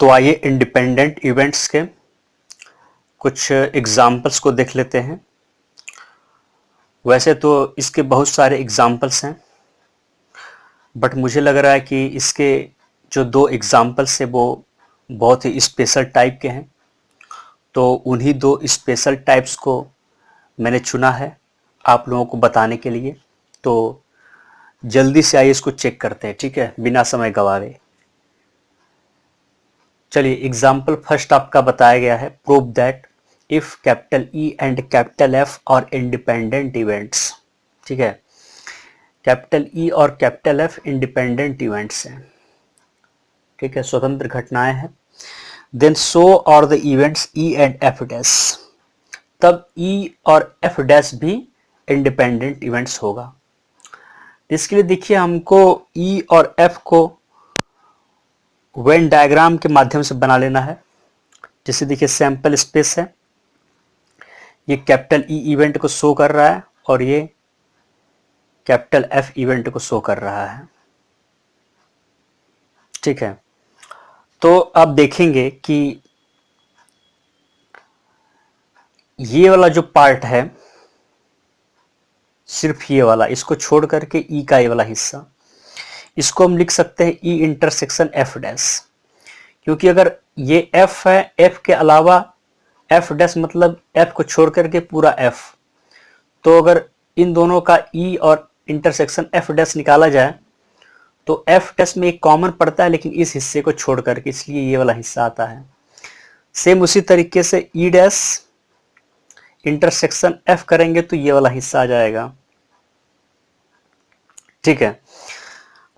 तो आइए independent events के कुछ एग्जाम्पल्स को देख लेते हैं। वैसे तो इसके बहुत सारे एग्जाम्पल्स हैं, बट मुझे लग रहा है कि इसके जो दो एग्जाम्पल्स हैं वो बहुत ही स्पेशल टाइप के हैं, तो उन्हीं दो स्पेशल टाइप्स को मैंने चुना है आप लोगों को बताने के लिए। तो जल्दी से आइए इसको चेक करते हैं, ठीक है, बिना समय गंवाए। चलिए, एग्जाम्पल फर्स्ट आपका बताया गया है, prove that if capital E and capital F और इंडिपेंडेंट इवेंट्स। ठीक है, कैपिटल ई और कैपिटल एफ इंडिपेंडेंट इवेंट्स हैं, ठीक है, स्वतंत्र घटनाएं हैं। देन सो और the events E and F dash, तब ई और एफ डैश भी इंडिपेंडेंट इवेंट्स होगा। इसके लिए देखिए, हमको ई और एफ को वेन डायग्राम के माध्यम से बना लेना है। जैसे देखिए, सैंपल स्पेस है, ये कैपिटल ई इवेंट को शो कर रहा है और ये कैपिटल एफ इवेंट को शो कर रहा है, ठीक है। तो अब देखेंगे कि ये वाला जो पार्ट है, सिर्फ ये वाला, इसको छोड़ करके ई का ये वाला हिस्सा, इसको हम लिख सकते हैं ई इंटरसेक्शन एफ डैश, क्योंकि अगर ये एफ है, एफ के अलावा एफ डैश मतलब एफ को छोड़ करके पूरा एफ, तो अगर इन दोनों का ई और इंटरसेक्शन एफ डैश निकाला जाए तो एफ डैश में एक कॉमन पड़ता है, लेकिन इस हिस्से को छोड़ करके, इसलिए ये वाला हिस्सा आता है। सेम उसी तरीके से ई डैश इंटरसेक्शन एफ करेंगे तो ये वाला हिस्सा आ जाएगा, ठीक है।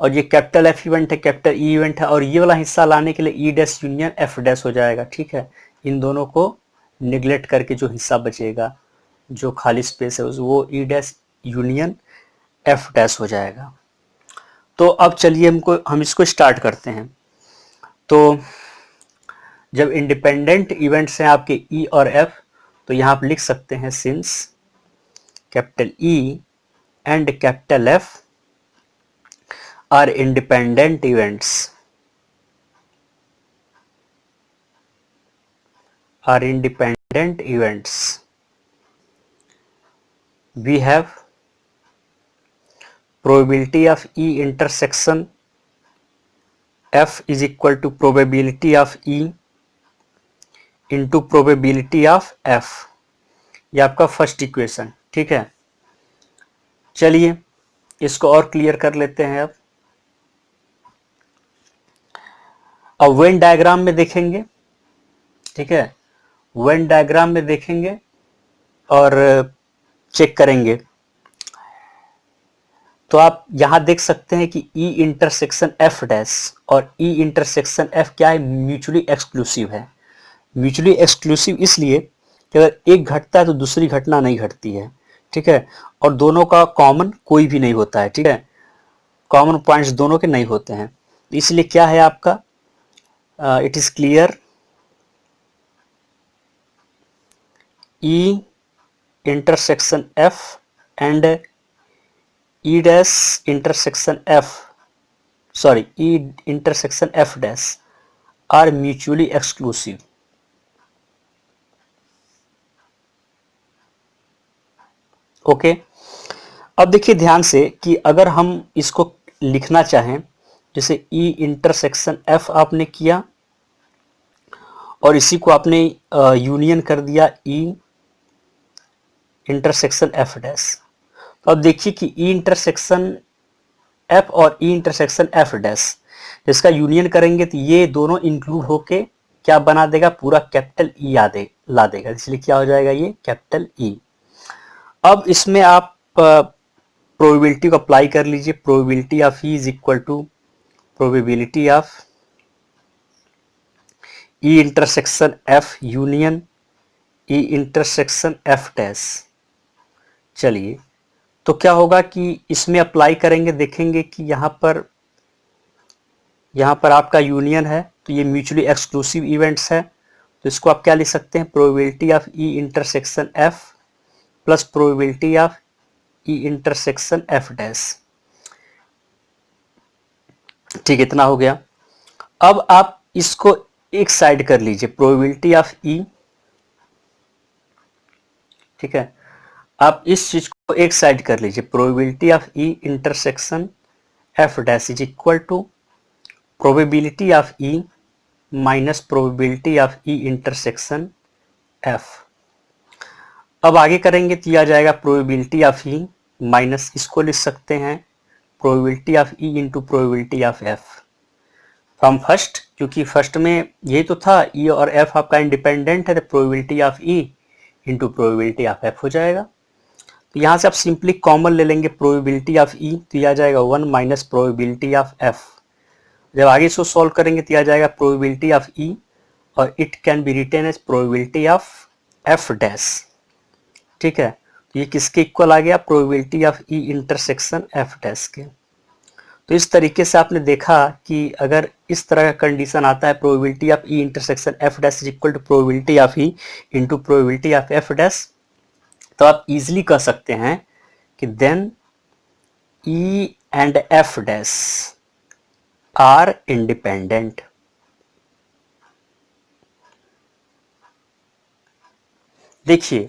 और ये कैपिटल एफ इवेंट है, कैपिटल ई इवेंट है, और ये वाला हिस्सा लाने के लिए ई डैश यूनियन एफ डैश हो जाएगा, ठीक है। इन दोनों को निगलेक्ट करके जो हिस्सा बचेगा, जो खाली स्पेस है, वो ई डैश यूनियन एफ डैश हो जाएगा। तो अब चलिए हम इसको स्टार्ट करते हैं। तो जब इंडिपेंडेंट इवेंट्स हैं आपके ई और एफ, तो यहाँ आप लिख सकते हैं since capital E and capital F R independent events, we have probability of E intersection F is equal to probability of E into probability of F, ये आपका फर्स्ट इक्वेशन, ठीक है। चलिए इसको और क्लियर कर लेते हैं। अब वेन डायग्राम में देखेंगे, ठीक है, वेन डायग्राम में देखेंगे और चेक करेंगे, तो आप यहां देख सकते हैं कि ई इंटरसेक्शन एफ डैश और ई इंटरसेक्शन एफ क्या है, म्यूचुअली एक्सक्लूसिव है। म्यूचुअली एक्सक्लूसिव इसलिए कि अगर एक घटता है तो दूसरी घटना नहीं घटती है, ठीक है, और दोनों का कॉमन कोई भी नहीं होता है, ठीक है, कॉमन पॉइंट्स दोनों के नहीं होते हैं। इसलिए क्या है आपका, it is clear E intersection F and E dash intersection F, sorry, E intersection F dash are mutually exclusive. Okay, अब देखिए ध्यान से कि अगर हम इसको लिखना चाहें, जैसे ई इंटरसेक्शन एफ आपने किया और इसी को आपने यूनियन कर दिया ई इंटरसेक्शन एफ डैश, तो अब देखिए कि ई इंटरसेक्शन एफ और ई इंटरसेक्शन एफ डैश, जिसका यूनियन करेंगे तो ये दोनों इंक्लूड होके क्या बना देगा, पूरा कैपिटल ई ला देगा, इसलिए क्या हो जाएगा, ये कैपिटल ई। अब इसमें आप प्रोबेबिलिटी को अप्लाई कर लीजिए। Probability of E is equal to probability of E intersection F union E intersection F dash. चलिए, तो क्या होगा कि इसमें अप्लाई करेंगे, देखेंगे कि यहाँ पर आपका यूनियन है, तो ये म्यूचुअली एक्सक्लूसिव इवेंट्स है, तो इसको आप क्या लिख सकते हैं, probability of E intersection F plus probability of E intersection F dash, ठीक, इतना हो गया। अब आप इसको एक साइड कर लीजिए, प्रोबेबिलिटी ऑफ ई, ठीक है, आप इस चीज को एक साइड कर लीजिए, probability of E intersection F dash is equal to probability of E minus probability of E intersection F. अब आगे करेंगे तो आ जाएगा प्रोबेबिलिटी ऑफ ई माइनस, इसको लिख सकते हैं probability of E into probability of F from first, क्योंकि फर्स्ट में यही तो था, ई और एफ आपका इंडिपेंडेंट है, तो probability of E into probability of F हो जाएगा। तो यहाँ से आप सिंपली कॉमन ले लेंगे प्रोबेबिलिटी ऑफ ई, तो यह आ जाएगा 1 माइनस प्रोबेबिलिटी ऑफ एफ। जब आगे इसको सॉल्व करेंगे तो यह आ जाएगा प्रोबेबिलिटी ऑफ ई और it can be written as probability of F dash, ठीक है। तो ये किसके इक्वल आ गया, probability of E intersection F dash के। तो इस तरीके से आपने देखा कि अगर इस तरह का कंडीशन आता है, probability of E intersection F dash is equal to probability of E into probability of F dash, तो आप इजीली कह सकते हैं कि then E and F dash are independent. देखिए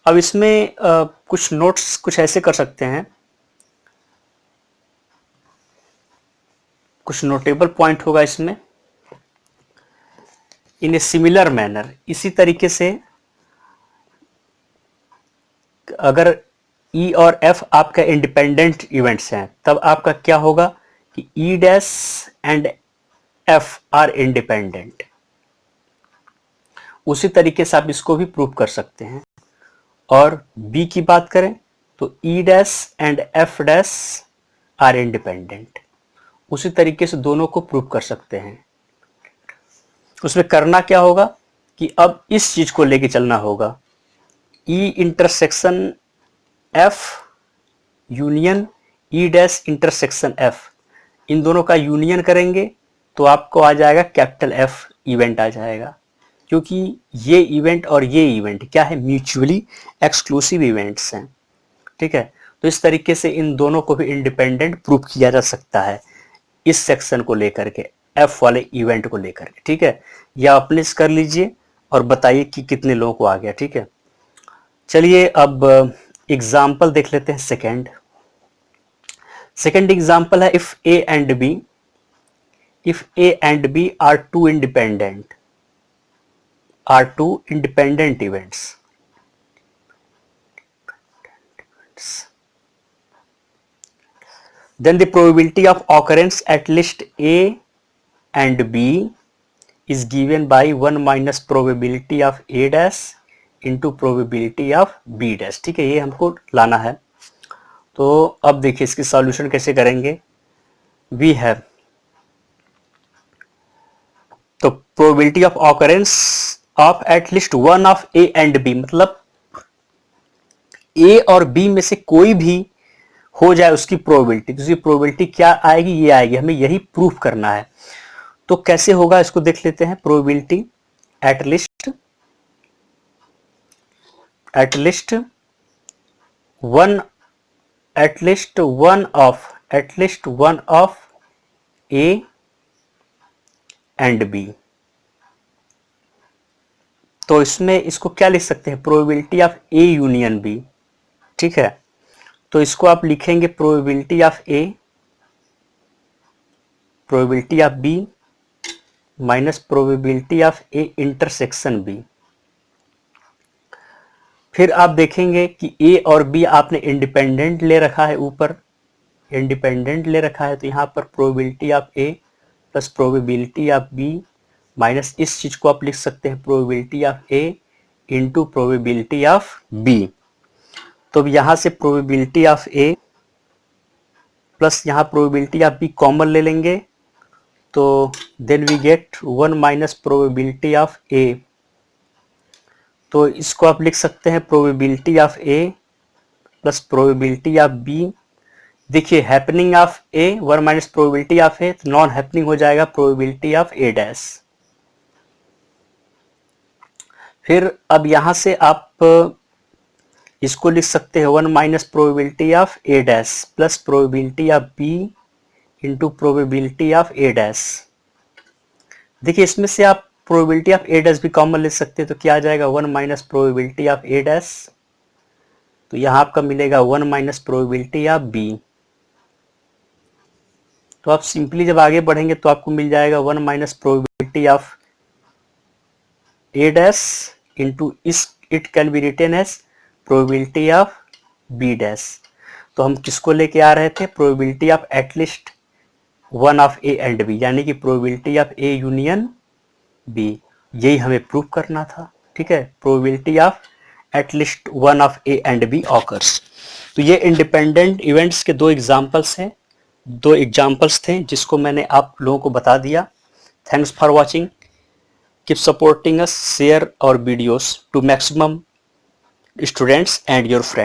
अब इसमें कुछ नोट्स कुछ ऐसे कर सकते हैं, कुछ नोटेबल पॉइंट होगा इसमें। इन ए सिमिलर मैनर, इसी तरीके से अगर ई और एफ आपका इंडिपेंडेंट इवेंट्स हैं, तब आपका क्या होगा कि ई dash and F R independent. उसी तरीके से आप इसको भी प्रूव कर सकते हैं। और बी की बात करें तो E dash and F dash are independent, उसी तरीके से दोनों को प्रूव कर सकते हैं। उसमें करना क्या होगा कि अब इस चीज को लेके चलना होगा, E intersection F union E dash intersection F, इन दोनों का यूनियन करेंगे तो आपको आ जाएगा कैपिटल एफ इवेंट आ जाएगा, क्योंकि ये इवेंट और ये इवेंट क्या है, म्यूचुअली एक्सक्लूसिव इवेंट्स हैं, ठीक है। तो इस तरीके से इन दोनों को भी इंडिपेंडेंट प्रूव किया जा सकता है इस सेक्शन को लेकर के, एफ वाले इवेंट को लेकर के, ठीक है। या अपने कर लीजिए और बताइए कि कितने लोगों को आ गया, ठीक है। चलिए अब एग्जाम्पल देख लेते हैं। सेकेंड एग्जाम्पल है, if A and B are two independent events, then the probability of occurrence at list A and B is given by 1 minus probability of A dash into probability of B dash, ठीक है। ये हमको लाना है। तो अब देखिए इसकी सॉल्यूशन कैसे करेंगे। वी हैव, तो probability of occurrence of at least one of A and B, मतलब ए और बी में से कोई भी हो जाए उसकी प्रोबेबिलिटी, तो उसकी प्रोबेबिलिटी क्या आएगी, ये आएगी। हमें यही प्रूफ करना है। तो कैसे होगा इसको देख लेते हैं। Probability at least one of A and B, तो इसमें इसको क्या लिख सकते हैं, probability of A union B, ठीक है। तो इसको आप लिखेंगे probability of A, probability of B minus probability of A intersection B. फिर आप देखेंगे कि ए और बी आपने इंडिपेंडेंट ले रखा है, ऊपर इंडिपेंडेंट ले रखा है, तो यहां पर probability of A plus probability of B minus इस चीज को आप लिख सकते हैं probability of A into probability of B. तो अब यहां से प्रोबेबिलिटी ऑफ ए प्लस यहां प्रोबेबिलिटी ऑफ बी कॉमन ले लेंगे, तो then we get 1 minus probability of A. तो इसको आप लिख सकते हैं probability of A plus probability of B. देखिए happening of A 1 minus probability of A, तो नॉन हैपनिंग हो जाएगा प्रोबेबिलिटी ऑफ ए डैश। फिर अब यहां से आप इसको लिख सकते हैं 1 minus probability of A dash plus probability of B into probability of A dash. देखिए इसमें से आप प्रोबेबिलिटी ऑफ ए डैश भी कॉमन ले सकते हैं, तो क्या आ जाएगा 1 minus probability of A dash, तो यहां आपका मिलेगा 1 माइनस प्रोबेबिलिटी ऑफ बी। तो आप सिंपली जब आगे बढ़ेंगे तो आपको मिल जाएगा 1 minus probability of A dash into इस it can be written as probability of B dash. तो हम किसको लेके आ रहे थे, probability of at least one of A and B, यानी कि probability of A union B, यही हमें प्रूव करना था। ठीक है, probability of at least one of A and B occurs. तो ये इंडिपेंडेंट इवेंट्स के दो एग्जांपल्स हैं, दो एग्जांपल्स थे जिसको मैंने आप लोगों को बता दिया। Thanks for watching, keep supporting us, share our videos to maximum students and your friends.